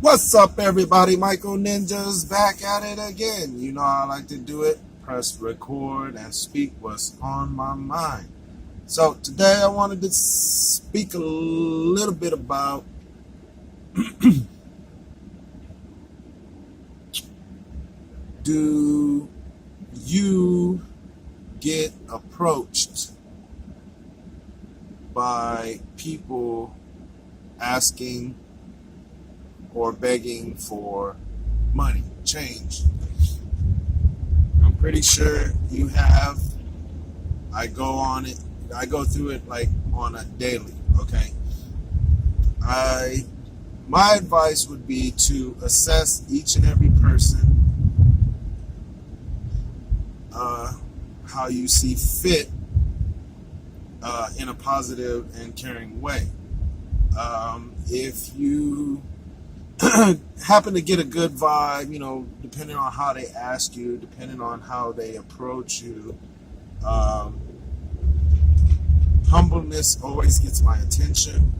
What's up, everybody? Michael Ninja's back at it again. You know how I like to do it. Press record and speak what's on my mind. So today I wanted to speak a little bit about do you get approached by people asking or begging for money, change? I'm pretty sure you have. I go through it like on a daily, okay? My advice would be to assess each and every person how you see fit in a positive and caring way. If you happen to get a good vibe, depending on how they ask you, depending on how they approach you, humbleness always gets my attention.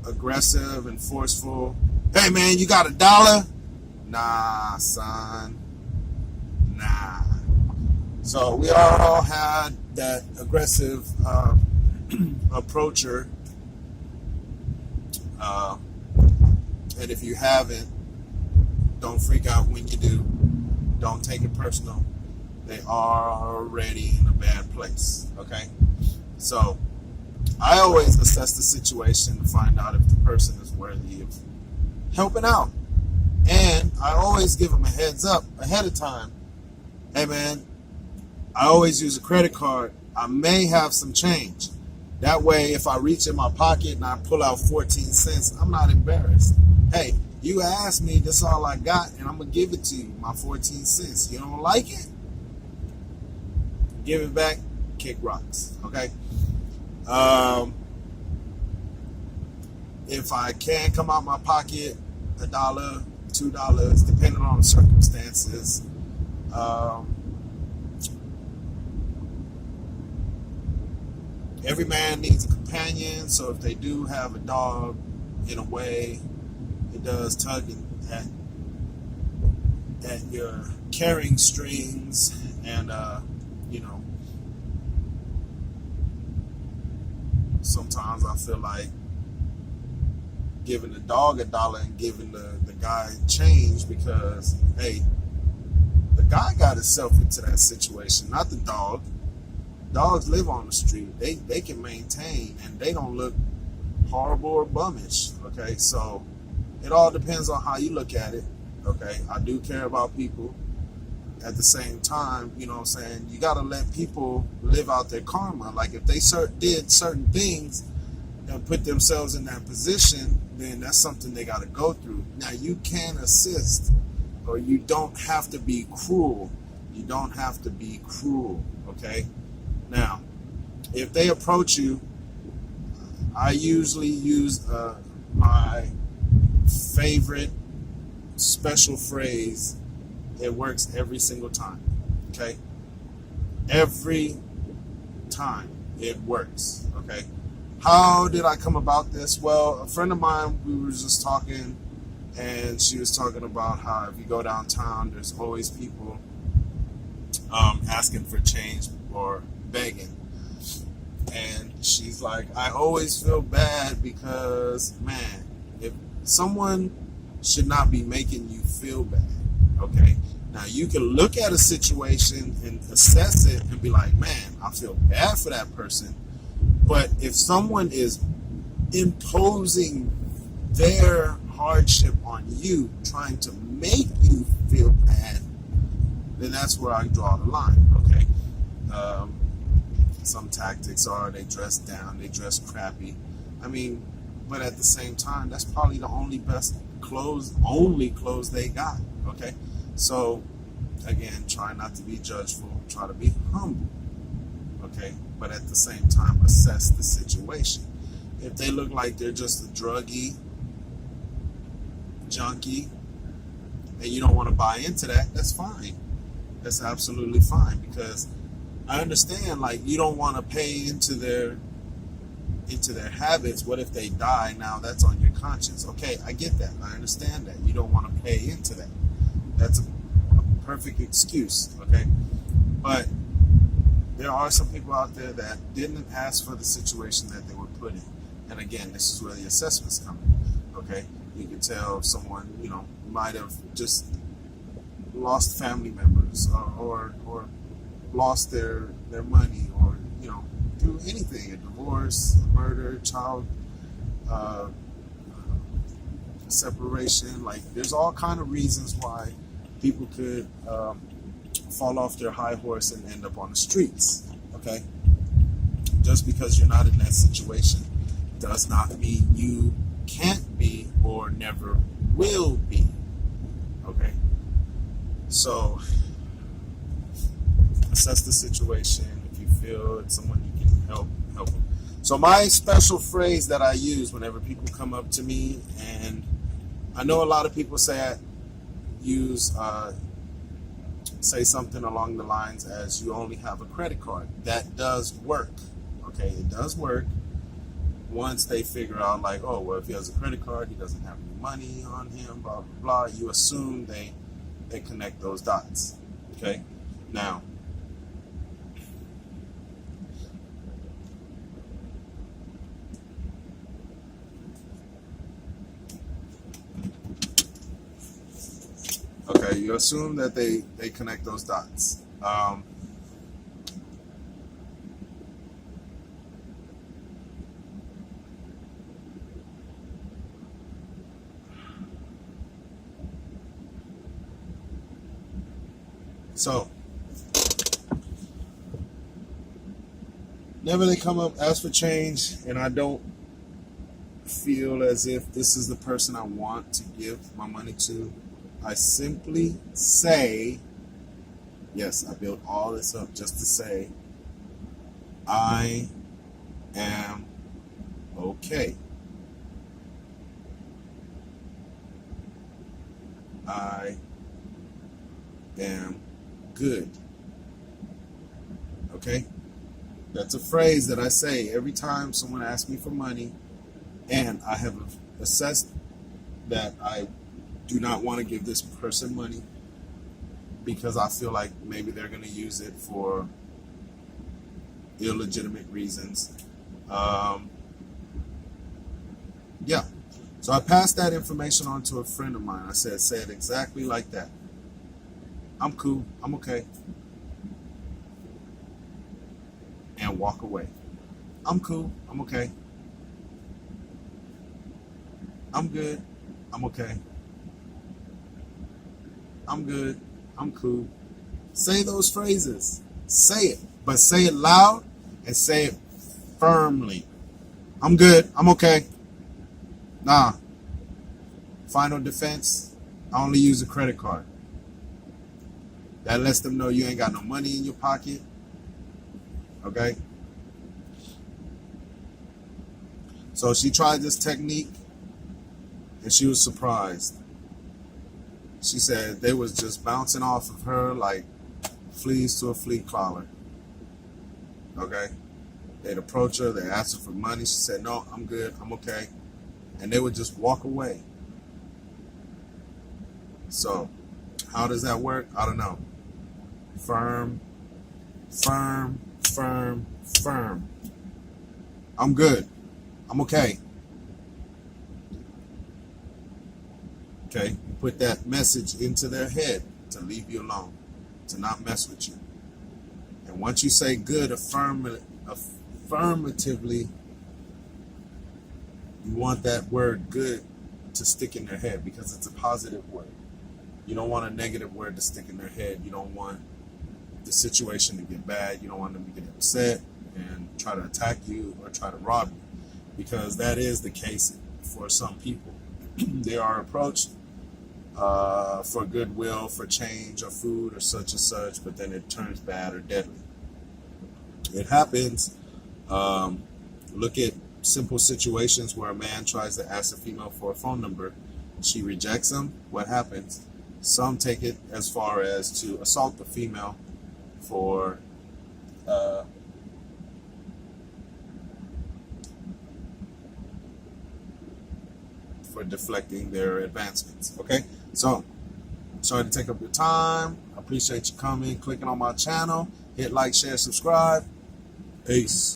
Aggressive and forceful. Hey man, you got $1? Nah, son. Nah. So we all had that aggressive approacher. And if you haven't, don't freak out when you do. Don't take it personal. They are already in a bad place, okay? So I always assess the situation to find out if the person is worthy of helping out. And I always give them a heads up ahead of time. Hey man, I always use a credit card. I may have some change. That way, if I reach in my pocket and I pull out 14 cents, I'm not embarrassed. Hey, you asked me, this is all I got, and I'm going to give it to you, my 14 cents. You don't like it? Give it back, kick rocks, okay? If I can come out my pocket, $1, $2, depending on the circumstances, every man needs a companion, so if they do have a dog, in a way, it does tug at your carrying strings, and sometimes I feel like giving the dog $1 and giving the guy change, because hey, the guy got himself into that situation, not the dog. Dogs live on the street. They can maintain, and they don't look horrible or bummish, okay? So it all depends on how you look at it, okay? I do care about people. At the same time, you know what I'm saying, you got to let people live out their karma. Like if they did certain things and put themselves in that position, then that's something they got to go through. Now, you can assist, or you don't have to be cruel. You don't have to be cruel, okay? Now, if they approach you, I usually use my favorite special phrase. It works every single time, okay? Every time it works, okay? How did I come about this? Well, a friend of mine, we were just talking, and she was talking about how if you go downtown, there's always people asking for change or begging. And she's like, I always feel bad because, man, if someone should not be making you feel bad, okay? Now, you can look at a situation and assess it and be like, man, I feel bad for that person. But if someone is imposing their hardship on you, trying to make you feel bad, then that's where I draw the line, okay? Some tactics are they dress down, they dress crappy. I mean, but at the same time, that's probably the only clothes they got, okay? So, again, try not to be judgeful, try to be humble, okay? But at the same time, assess the situation. If they look like they're just a druggie, junkie, and you don't want to buy into that, that's fine. That's absolutely fine, because I understand, like, you don't want to pay into into their habits, what if they die? Now that's on your conscience. Okay, I get that. I understand that. You don't want to pay into that. That's a perfect excuse, okay? But there are some people out there that didn't ask for the situation that they were put in. And again, this is where the assessments come in, okay? You can tell someone, might have just lost family members or lost their money or, through anything, a divorce, a murder, child separation. Like, there's all kind of reasons why people could fall off their high horse and end up on the streets, okay? Just because you're not in that situation does not mean you can't be or never will be, okay? So assess the situation. If you feel it's someone you can help them. So my special phrase that I use whenever people come up to me, and I know a lot of people say say something along the lines as you only have a credit card. That does work, okay? It does work once they figure out, like, oh, well, if he has a credit card, he doesn't have any money on him, blah, blah, blah. You assume they connect those dots, okay? Now, okay, you assume that they connect those dots. So, whenever they come up, ask for change, and I don't feel as if this is the person I want to give my money to, I simply say, yes, I built all this up just to say, I am okay. I am good. Okay? That's a phrase that I say every time someone asks me for money, and I have assessed that I do not want to give this person money because I feel like maybe they're going to use it for illegitimate reasons. Yeah. So I passed that information on to a friend of mine. I said, say it exactly like that. I'm cool. I'm okay. And walk away. I'm cool. I'm okay. I'm good. I'm okay. I'm good. I'm cool. Say those phrases. Say it. But say it loud and say it firmly. I'm good. I'm okay. Nah. Final defense, I only use a credit card. That lets them know you ain't got no money in your pocket. Okay? So she tried this technique and she was surprised. She said they was just bouncing off of her like fleas to a flea collar. Okay? They'd approach her, they asked her for money. She said, no, I'm good, I'm okay. And they would just walk away. So, how does that work? I don't know. Firm, firm, firm, firm. I'm good. I'm okay. Okay? Put that message into their head to leave you alone, to not mess with you. And once you say good affirmatively, you want that word good to stick in their head because it's a positive word. You don't want a negative word to stick in their head. You don't want the situation to get bad. You don't want them to get upset and try to attack you or try to rob you, because that is the case for some people. They are approached for goodwill, for change or food or such and such, but then it turns bad or deadly. It happens. Look at simple situations where a man tries to ask a female for a phone number. She rejects him. What happens? Some take it as far as to assault the female for for deflecting their advancements. Okay, so sorry to take up your time. I appreciate you coming, clicking on my channel. Hit like, share, subscribe. Peace.